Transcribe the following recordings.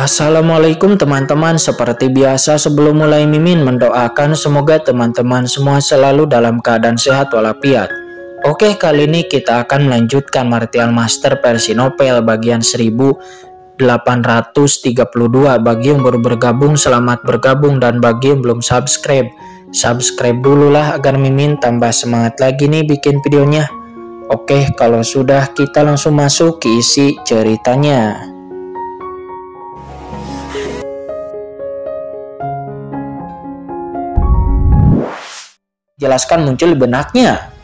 Assalamualaikum teman-teman, seperti biasa sebelum mulai Mimin mendoakan semoga teman-teman semua selalu dalam keadaan sehat walafiat. Oke, kali ini kita akan melanjutkan Martial Master versi novel bagian 1832. Bagi yang baru bergabung, selamat bergabung, dan bagi yang belum subscribe dulu lah agar Mimin tambah semangat lagi nih bikin videonya. Oke, kalau sudah kita langsung masuk ke isi ceritanya. Jelaskan muncul di benaknya,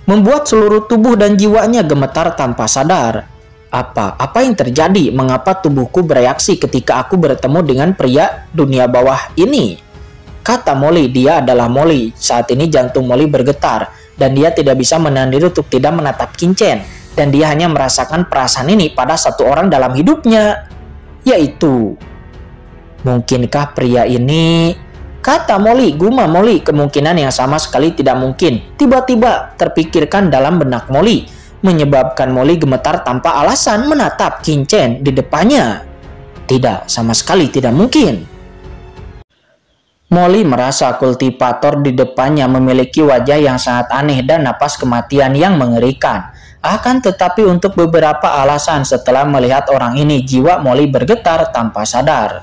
membuat seluruh tubuh dan jiwanya gemetar tanpa sadar. Apa yang terjadi? Mengapa tubuhku bereaksi ketika aku bertemu dengan pria dunia bawah ini? Kata Molly, dia adalah Molly. Saat ini jantung Molly bergetar dan dia tidak bisa menahan diri untuk tidak menatap Kincen, dan dia hanya merasakan perasaan ini pada satu orang dalam hidupnya, yaitu, mungkinkah pria ini? Kata Molly, gumam Molly, kemungkinan yang sama sekali tidak mungkin. Tiba-tiba terpikirkan dalam benak Molly, menyebabkan Molly gemetar tanpa alasan menatap Kincen di depannya. Tidak, sama sekali tidak mungkin. Molly merasa kultivator di depannya memiliki wajah yang sangat aneh dan napas kematian yang mengerikan. Akan tetapi untuk beberapa alasan setelah melihat orang ini, jiwa Molly bergetar tanpa sadar.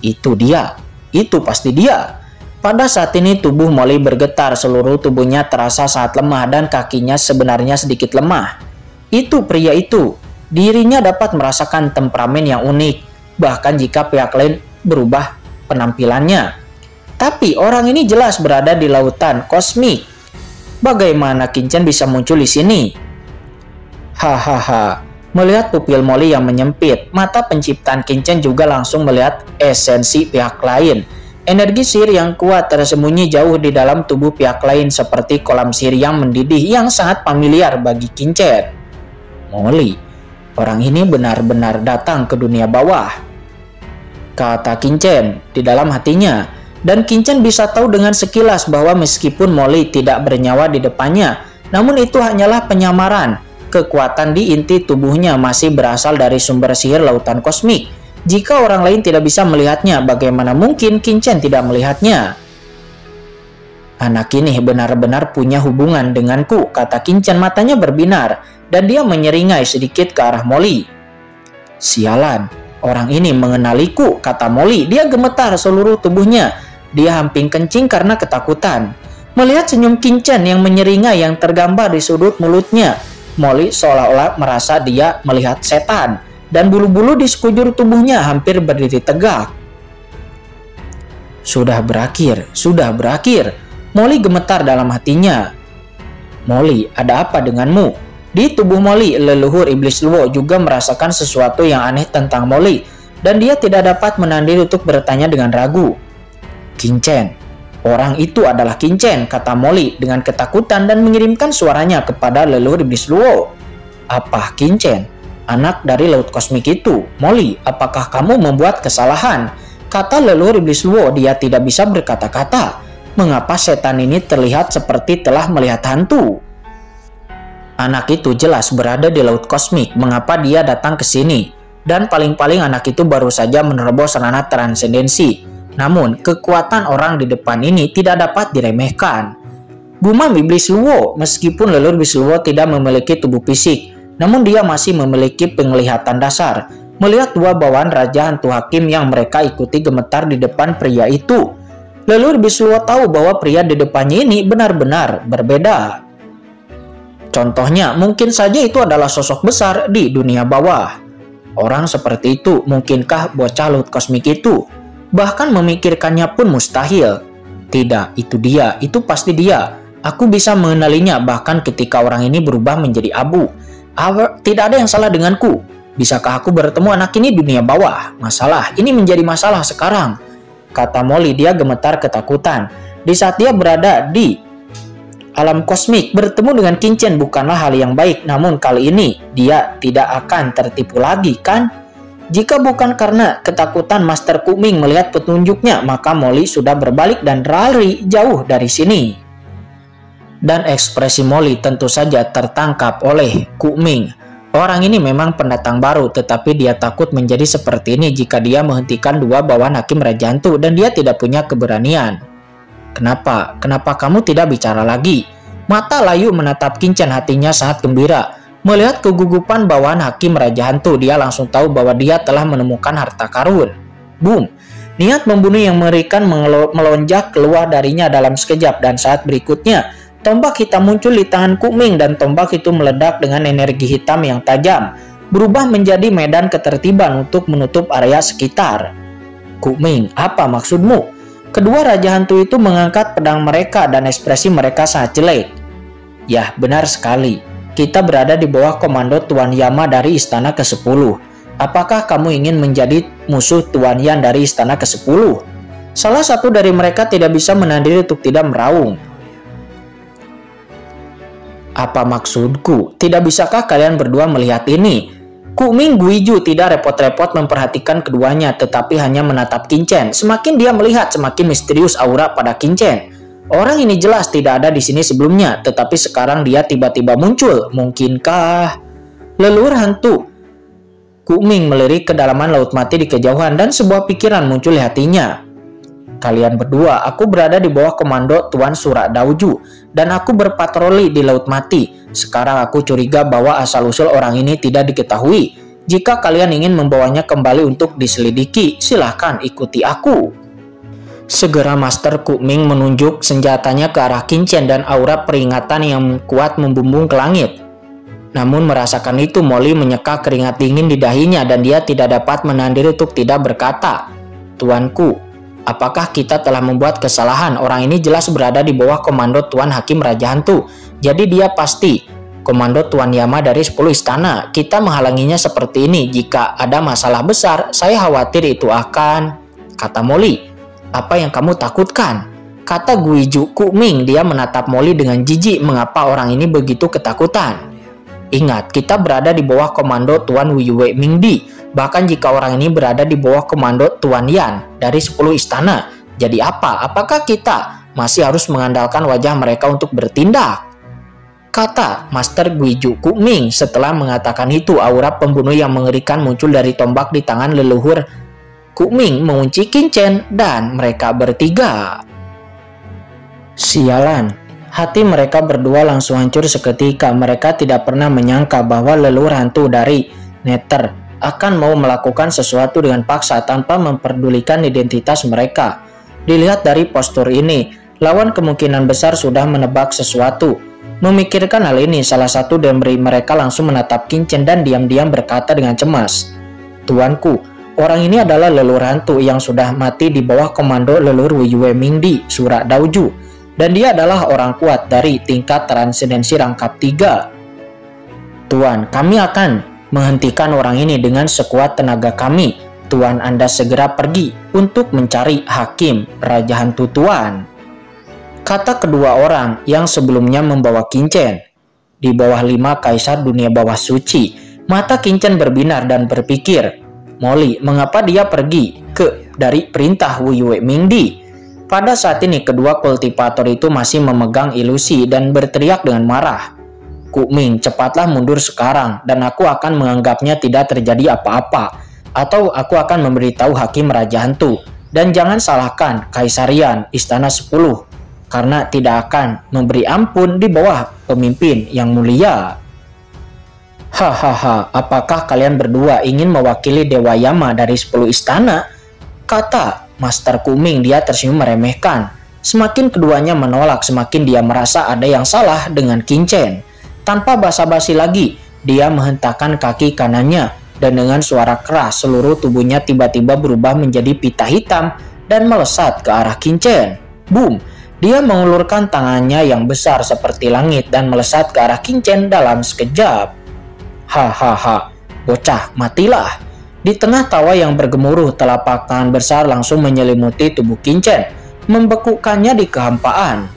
Itu dia. Itu pasti dia. Pada saat ini tubuh Molly bergetar, seluruh tubuhnya terasa sangat lemah dan kakinya sebenarnya sedikit lemah. Itu pria itu. Dirinya dapat merasakan temperamen yang unik, bahkan jika pihak lain berubah penampilannya. Tapi orang ini jelas berada di lautan kosmik. Bagaimana Kincen bisa muncul di sini? Hahaha. Melihat pupil Molly yang menyempit, mata penciptaan Kincen juga langsung melihat esensi pihak lain. Energi sihir yang kuat tersembunyi jauh di dalam tubuh pihak lain seperti kolam sihir yang mendidih yang sangat familiar bagi Kincen. Molly, orang ini benar-benar datang ke dunia bawah, kata Kincen di dalam hatinya. Dan Kincen bisa tahu dengan sekilas bahwa meskipun Molly tidak bernyawa di depannya, namun itu hanyalah penyamaran. Kekuatan di inti tubuhnya masih berasal dari sumber sihir lautan kosmik. Jika orang lain tidak bisa melihatnya, bagaimana mungkin Kincen tidak melihatnya? Anak ini benar-benar punya hubungan denganku, kata Kincen, matanya berbinar, dan dia menyeringai sedikit ke arah Molly. Sialan, orang ini mengenaliku, kata Molly. Dia gemetar seluruh tubuhnya. Dia hamping kencing karena ketakutan. Melihat senyum Kincen yang menyeringai yang tergambar di sudut mulutnya, Molly seolah-olah merasa dia melihat setan, dan bulu-bulu di sekujur tubuhnya hampir berdiri tegak. Sudah berakhir, sudah berakhir. Molly gemetar dalam hatinya. Molly, ada apa denganmu? Di tubuh Molly, leluhur iblis Luo juga merasakan sesuatu yang aneh tentang Molly, dan dia tidak dapat menahan diri untuk bertanya dengan ragu. Kincen, orang itu adalah Kincen, kata Molly dengan ketakutan dan mengirimkan suaranya kepada leluhur iblis Luo. Apa Kincen? Anak dari laut kosmik itu. Molly, apakah kamu membuat kesalahan? Kata leluhur iblis Luo, dia tidak bisa berkata-kata. Mengapa setan ini terlihat seperti telah melihat hantu? Anak itu jelas berada di laut kosmik. Mengapa dia datang ke sini? Dan paling-paling anak itu baru saja menerobos ranah transendensi. Namun, kekuatan orang di depan ini tidak dapat diremehkan. Gumam iblis Luo, meskipun leluhur iblis Luo tidak memiliki tubuh fisik, namun dia masih memiliki penglihatan dasar. Melihat dua bawaan Raja Hantu Hakim yang mereka ikuti gemetar di depan pria itu, leluhur iblis Luo tahu bahwa pria di depannya ini benar-benar berbeda. Contohnya, mungkin saja itu adalah sosok besar di dunia bawah. Orang seperti itu, mungkinkah bocah laut kosmik itu? Bahkan memikirkannya pun mustahil. Tidak, itu dia, itu pasti dia. Aku bisa mengenalinya bahkan ketika orang ini berubah menjadi abu. Tidak ada yang salah denganku. Bisakah aku bertemu anak ini di dunia bawah? Masalah, ini menjadi masalah sekarang, kata Molly. Dia gemetar ketakutan. Di saat dia berada di alam kosmik, bertemu dengan Kincen bukanlah hal yang baik. Namun kali ini dia tidak akan tertipu lagi, kan? Jika bukan karena ketakutan Master Kuming melihat petunjuknya, maka Molly sudah berbalik dan lari jauh dari sini. Dan ekspresi Molly tentu saja tertangkap oleh Kuming. Orang ini memang pendatang baru, tetapi dia takut menjadi seperti ini jika dia menghentikan dua bawahan hakim Raja Hantu dan dia tidak punya keberanian. Kenapa? Kenapa kamu tidak bicara lagi? Mata layu menatap Kincen, hatinya sangat gembira. Melihat kegugupan bawahan hakim Raja Hantu, dia langsung tahu bahwa dia telah menemukan harta karun. Boom! Niat membunuh yang mengerikan melonjak keluar darinya dalam sekejap, dan saat berikutnya tombak hitam muncul di tangan Kuming dan tombak itu meledak dengan energi hitam yang tajam, berubah menjadi medan ketertiban untuk menutup area sekitar. Kuming, apa maksudmu? Kedua Raja Hantu itu mengangkat pedang mereka dan ekspresi mereka sangat jelek. Ya, benar sekali. Kita berada di bawah komando Tuan Yama dari Istana ke-10. Apakah kamu ingin menjadi musuh Tuan Yan dari Istana ke-10? Salah satu dari mereka tidak bisa menahan diri untuk tidak meraung. Apa maksudku? Tidak bisakah kalian berdua melihat ini? Kuming Guiju tidak repot-repot memperhatikan keduanya, tetapi hanya menatap Kincen. Semakin dia melihat, semakin misterius aura pada Kincen. Orang ini jelas tidak ada di sini sebelumnya, tetapi sekarang dia tiba-tiba muncul. Mungkinkah leluhur hantu? Kuming melirik ke kedalaman laut mati di kejauhan dan sebuah pikiran muncul di hatinya. Kalian berdua, aku berada di bawah komando Tuan Surak Dauju dan aku berpatroli di laut mati. Sekarang aku curiga bahwa asal-usul orang ini tidak diketahui. Jika kalian ingin membawanya kembali untuk diselidiki, silahkan ikuti aku. Segera Master Kuming menunjuk senjatanya ke arah Kincen dan aura peringatan yang kuat membumbung ke langit. Namun merasakan itu, Molly menyeka keringat dingin di dahinya dan dia tidak dapat menahan diri untuk tidak berkata, Tuanku, apakah kita telah membuat kesalahan? Orang ini jelas berada di bawah komando Tuan Hakim Raja Hantu. Jadi dia pasti komando Tuan Yama dari 10 istana. Kita menghalanginya seperti ini. Jika ada masalah besar, saya khawatir itu akan... Kata Molly, apa yang kamu takutkan? Kata Guiju Kuming. Dia menatap Molly dengan jijik. Mengapa orang ini begitu ketakutan? Ingat, kita berada di bawah komando Tuan Wiyue Mingdi. Bahkan jika orang ini berada di bawah komando Tuan Yan dari 10 istana, jadi apa? Apakah kita masih harus mengandalkan wajah mereka untuk bertindak? Kata Master Guiju Kuming. Setelah mengatakan itu, aura pembunuh yang mengerikan muncul dari tombak di tangan leluhur Kuming mengunci Kincen dan mereka bertiga. Sialan. Hati mereka berdua langsung hancur seketika. Mereka tidak pernah menyangka bahwa leluhur hantu dari Nether akan mau melakukan sesuatu dengan paksa tanpa memperdulikan identitas mereka. Dilihat dari postur ini, lawan kemungkinan besar sudah menebak sesuatu. Memikirkan hal ini, salah satu dari mereka langsung menatap Kincen dan diam-diam berkata dengan cemas, Tuanku, orang ini adalah leluhur hantu yang sudah mati di bawah komando leluhur Wiyue Mingdi, Surak Dauju. Dan dia adalah orang kuat dari tingkat transendensi rangkap 3. Tuan, kami akan menghentikan orang ini dengan sekuat tenaga kami. Tuan, Anda segera pergi untuk mencari hakim Raja Hantu Tuan. Kata kedua orang yang sebelumnya membawa Kincen. Di bawah 5 kaisar dunia bawah suci, mata Kincen berbinar dan berpikir, Molly, mengapa dia pergi dari perintah Wiyue Mingdi? Pada saat ini kedua kultivator itu masih memegang ilusi dan berteriak dengan marah. Kuming, cepatlah mundur sekarang dan aku akan menganggapnya tidak terjadi apa-apa. Atau aku akan memberitahu Hakim Raja Hantu. Dan jangan salahkan Kaisar Yan, Istana 10. Karena tidak akan memberi ampun di bawah pemimpin yang mulia. Hahaha, apakah kalian berdua ingin mewakili Dewa Yama dari 10 istana? Kata Master Kuming. Dia tersenyum meremehkan. Semakin keduanya menolak, semakin dia merasa ada yang salah dengan Kincen. Tanpa basa-basi lagi, dia menghentakkan kaki kanannya dan dengan suara keras seluruh tubuhnya tiba-tiba berubah menjadi pita hitam dan melesat ke arah Kincen. Boom! Dia mengulurkan tangannya yang besar seperti langit dan melesat ke arah Kincen dalam sekejap. Hahaha, bocah, matilah. Di tengah tawa yang bergemuruh, telapak tangan besar langsung menyelimuti tubuh Kincen, membekukannya di kehampaan.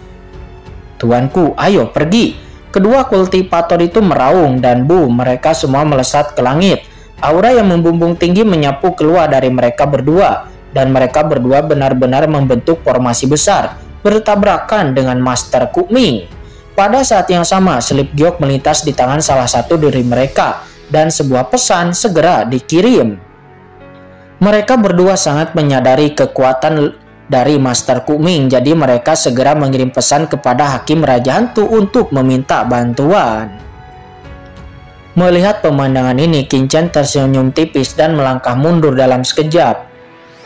Tuanku, ayo pergi. Kedua kultivator itu meraung dan boom, mereka semua melesat ke langit. Aura yang membumbung tinggi menyapu keluar dari mereka berdua, dan mereka berdua benar-benar membentuk formasi besar, bertabrakan dengan Master Kuming. Pada saat yang sama, selip giok melintas di tangan salah satu dari mereka, dan sebuah pesan segera dikirim. Mereka berdua sangat menyadari kekuatan dari Master Kuming, jadi mereka segera mengirim pesan kepada Hakim Raja Hantu untuk meminta bantuan. Melihat pemandangan ini, Qin Chen tersenyum tipis dan melangkah mundur dalam sekejap.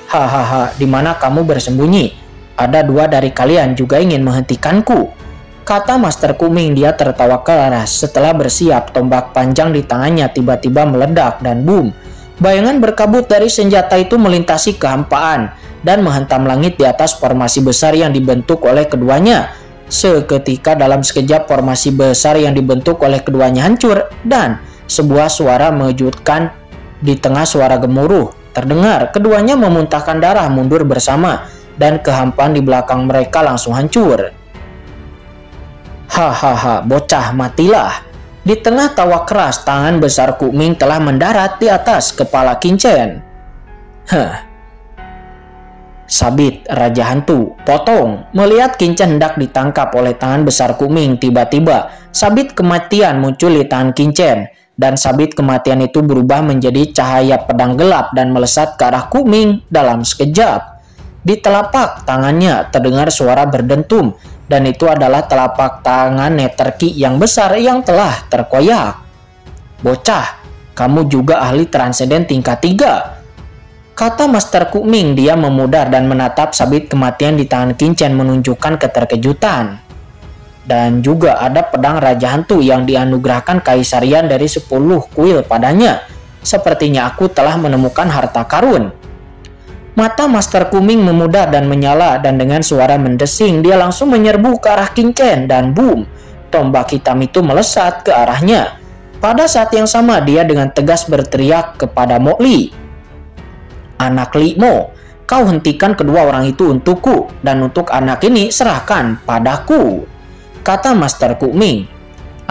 Hahaha, di mana kamu bersembunyi? Ada dua dari kalian juga ingin menghentikanku, kata Master Kuming. Dia tertawa keras. Setelah bersiap, tombak panjang di tangannya tiba-tiba meledak dan boom. Bayangan berkabut dari senjata itu melintasi kehampaan dan menghantam langit di atas formasi besar yang dibentuk oleh keduanya. Seketika dalam sekejap formasi besar yang dibentuk oleh keduanya hancur dan sebuah suara mengejutkan. Di tengah suara gemuruh terdengar, keduanya memuntahkan darah mundur bersama dan kehampaan di belakang mereka langsung hancur. Hahaha, bocah, matilah. Di tengah tawa keras, tangan besar Kuming telah mendarat di atas kepala Qin Chen. Sabit Raja Hantu, potong. Melihat Qin Chen hendak ditangkap oleh tangan besar Kuming, tiba-tiba sabit kematian muncul di tangan Qin Chen, dan sabit kematian itu berubah menjadi cahaya pedang gelap dan melesat ke arah Kuming dalam sekejap. Di telapak tangannya terdengar suara berdentum, dan itu adalah telapak tangan Netherki yang besar yang telah terkoyak. Bocah, kamu juga ahli transenden tingkat 3. Kata Master Kuming. Dia memudar dan menatap sabit kematian di tangan Qin Chen menunjukkan keterkejutan. Dan juga ada pedang Raja Hantu yang dianugerahkan kaisarian dari 10 kuil padanya. Sepertinya aku telah menemukan harta karun. Mata Master Kuming memudar dan menyala, dan dengan suara mendesing dia langsung menyerbu ke arah Qin Chen dan boom, tombak hitam itu melesat ke arahnya. Pada saat yang sama dia dengan tegas berteriak kepada Mo Li. Anak Li Mo, kau hentikan kedua orang itu untukku, dan untuk anak ini serahkan padaku, kata Master Kuming.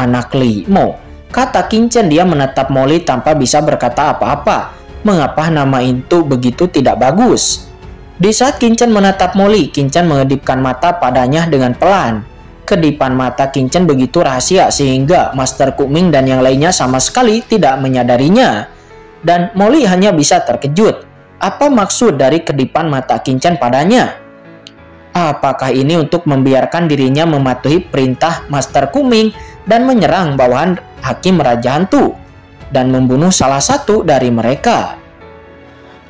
Anak Li Mo, kata Qin Chen. Dia menatap Mo Li tanpa bisa berkata apa-apa. Mengapa nama itu begitu tidak bagus? Di saat Qin Chen menatap Mo Li, Qin Chen mengedipkan mata padanya dengan pelan. Kedipan mata Qin Chen begitu rahasia sehingga Master Kuming dan yang lainnya sama sekali tidak menyadarinya. Dan Mo Li hanya bisa terkejut. Apa maksud dari kedipan mata Qin Chen padanya? Apakah ini untuk membiarkan dirinya mematuhi perintah Master Kuming dan menyerang bawahan Hakim Raja Hantu dan membunuh salah satu dari mereka?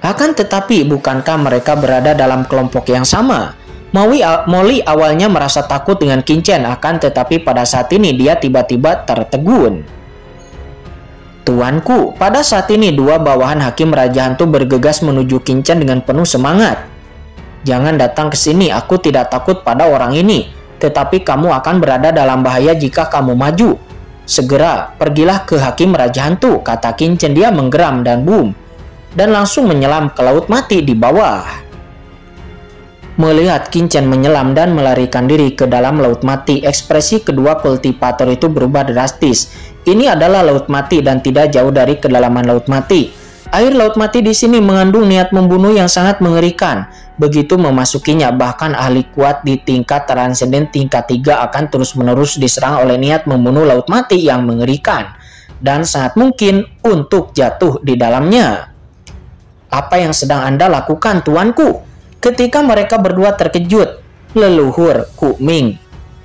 Akan tetapi, bukankah mereka berada dalam kelompok yang sama? Mo Li awalnya merasa takut dengan Qin Chen, akan tetapi pada saat ini dia tiba-tiba tertegun. Tuanku, pada saat ini dua bawahan Hakim Raja Hantu bergegas menuju Qin Chen dengan penuh semangat. Jangan datang ke sini, aku tidak takut pada orang ini, tetapi kamu akan berada dalam bahaya jika kamu maju. Segera pergilah ke Hakim Raja Hantu, kata Qin Chen. Dia menggeram dan boom, dan langsung menyelam ke laut mati di bawah. Melihat Qin Chen menyelam dan melarikan diri ke dalam laut mati, ekspresi kedua kultivator itu berubah drastis. Ini adalah laut mati dan tidak jauh dari kedalaman laut mati. Air laut mati di sini mengandung niat membunuh yang sangat mengerikan. Begitu memasukinya, bahkan ahli kuat di tingkat transenden tingkat 3 akan terus-menerus diserang oleh niat membunuh laut mati yang mengerikan, dan sangat mungkin untuk jatuh di dalamnya. Apa yang sedang Anda lakukan, tuanku? Ketika mereka berdua terkejut, leluhur Kuming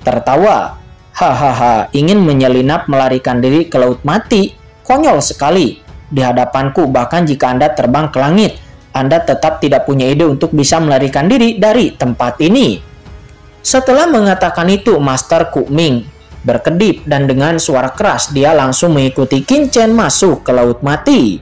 tertawa. Hahaha, ingin menyelinap melarikan diri ke laut mati? Konyol sekali. Di hadapanku, bahkan jika Anda terbang ke langit, Anda tetap tidak punya ide untuk bisa melarikan diri dari tempat ini. Setelah mengatakan itu, Master Kuming berkedip dan dengan suara keras dia langsung mengikuti Qin Chen masuk ke laut mati.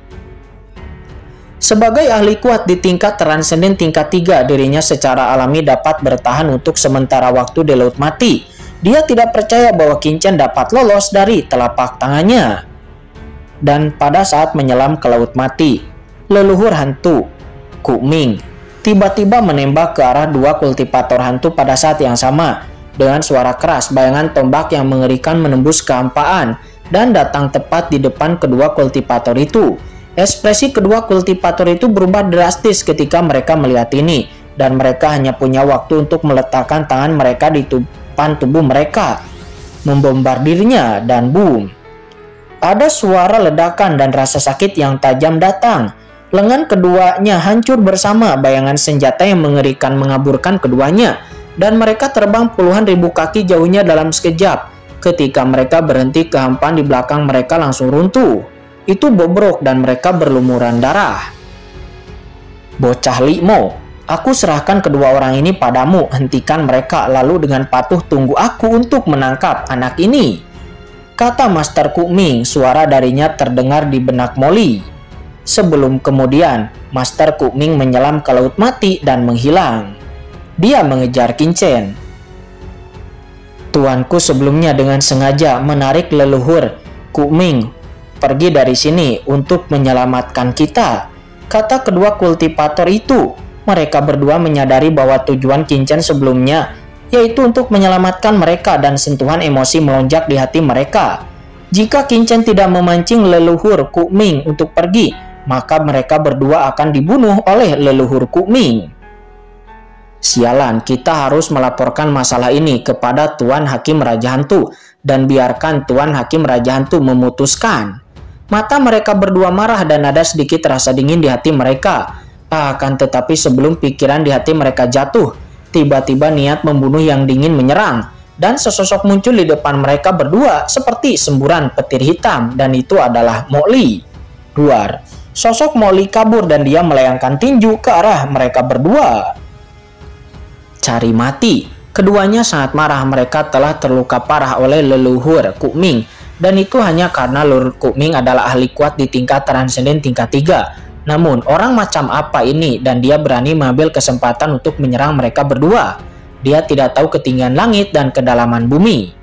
Sebagai ahli kuat di tingkat transenden tingkat 3, dirinya secara alami dapat bertahan untuk sementara waktu di laut mati. Dia tidak percaya bahwa Qin Chen dapat lolos dari telapak tangannya. Dan pada saat menyelam ke laut mati, leluhur hantu Kuming tiba-tiba menembak ke arah dua kultivator hantu pada saat yang sama. Dengan suara keras, bayangan tombak yang mengerikan menembus kehampaan dan datang tepat di depan kedua kultivator itu. Ekspresi kedua kultivator itu berubah drastis ketika mereka melihat ini, dan mereka hanya punya waktu untuk meletakkan tangan mereka di depan tubuh mereka, membombardirnya, dan boom. Ada suara ledakan dan rasa sakit yang tajam datang. Lengan keduanya hancur bersama, bayangan senjata yang mengerikan mengaburkan keduanya, dan mereka terbang puluhan ribu kaki jauhnya dalam sekejap. Ketika mereka berhenti, kehampaan di belakang mereka langsung runtuh. Itu bobrok dan mereka berlumuran darah. Bocah Li Mo, aku serahkan kedua orang ini padamu, hentikan mereka lalu dengan patuh tunggu aku untuk menangkap anak ini, kata Master Kuk Ming. Suara darinya terdengar di benak Molly. Sebelum kemudian, Master Kuk Ming menyelam ke laut mati dan menghilang. Dia mengejar Qin Chen. Tuanku sebelumnya dengan sengaja menarik leluhur Kuk Ming pergi dari sini untuk menyelamatkan kita, kata kedua kultivator itu. Mereka berdua menyadari bahwa tujuan Qin Chen sebelumnya yaitu untuk menyelamatkan mereka, dan sentuhan emosi melonjak di hati mereka. Jika Qin Chen tidak memancing leluhur Kuk Ming untuk pergi, maka mereka berdua akan dibunuh oleh leluhur Kuk Ming. Sialan, kita harus melaporkan masalah ini kepada Tuan Hakim Raja Hantu dan biarkan Tuan Hakim Raja Hantu memutuskan. Mata mereka berdua marah dan ada sedikit rasa dingin di hati mereka. Akan tetapi sebelum pikiran di hati mereka jatuh, tiba-tiba niat membunuh yang dingin menyerang, dan sesosok muncul di depan mereka berdua seperti semburan petir hitam, dan itu adalah Mo Li. Duar, sosok Mo Li kabur dan dia melayangkan tinju ke arah mereka berdua. Cari mati. Keduanya sangat marah, mereka telah terluka parah oleh leluhur Kuk Ming, dan itu hanya karena leluhur Kuk Ming adalah ahli kuat di tingkat transenden tingkat 3. Namun, orang macam apa ini dan dia berani mengambil kesempatan untuk menyerang mereka berdua? Dia tidak tahu ketinggian langit dan kedalaman bumi.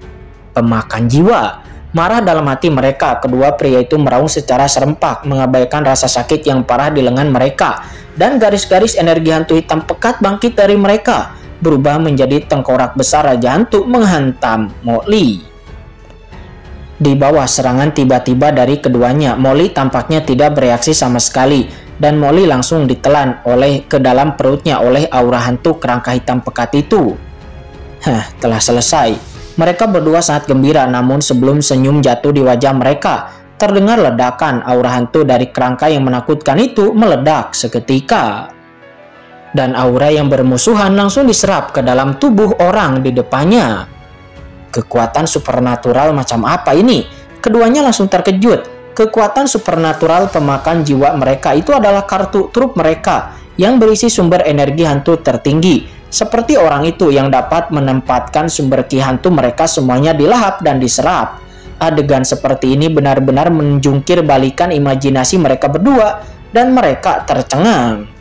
Pemakan jiwa. Marah dalam hati mereka, kedua pria itu meraung secara serempak, mengabaikan rasa sakit yang parah di lengan mereka, dan garis-garis energi hantu hitam pekat bangkit dari mereka, berubah menjadi tengkorak besar Raja Hantu menghantam Mo Li. Di bawah serangan tiba-tiba dari keduanya, Mo Li tampaknya tidak bereaksi sama sekali, dan Mo Li langsung ditelan ke dalam perutnya oleh aura hantu kerangka hitam pekat itu. Telah selesai. Mereka berdua sangat gembira, namun sebelum senyum jatuh di wajah mereka, terdengar ledakan. Aura hantu dari kerangka yang menakutkan itu meledak seketika, dan aura yang bermusuhan langsung diserap ke dalam tubuh orang di depannya. Kekuatan supernatural macam apa ini? Keduanya langsung terkejut. Kekuatan supernatural pemakan jiwa mereka itu adalah kartu truf mereka yang berisi sumber energi hantu tertinggi. Seperti orang itu yang dapat menempatkan sumber ki hantu mereka semuanya dilahap dan diserap. Adegan seperti ini benar-benar menjungkir balikan imajinasi mereka berdua dan mereka tercengang.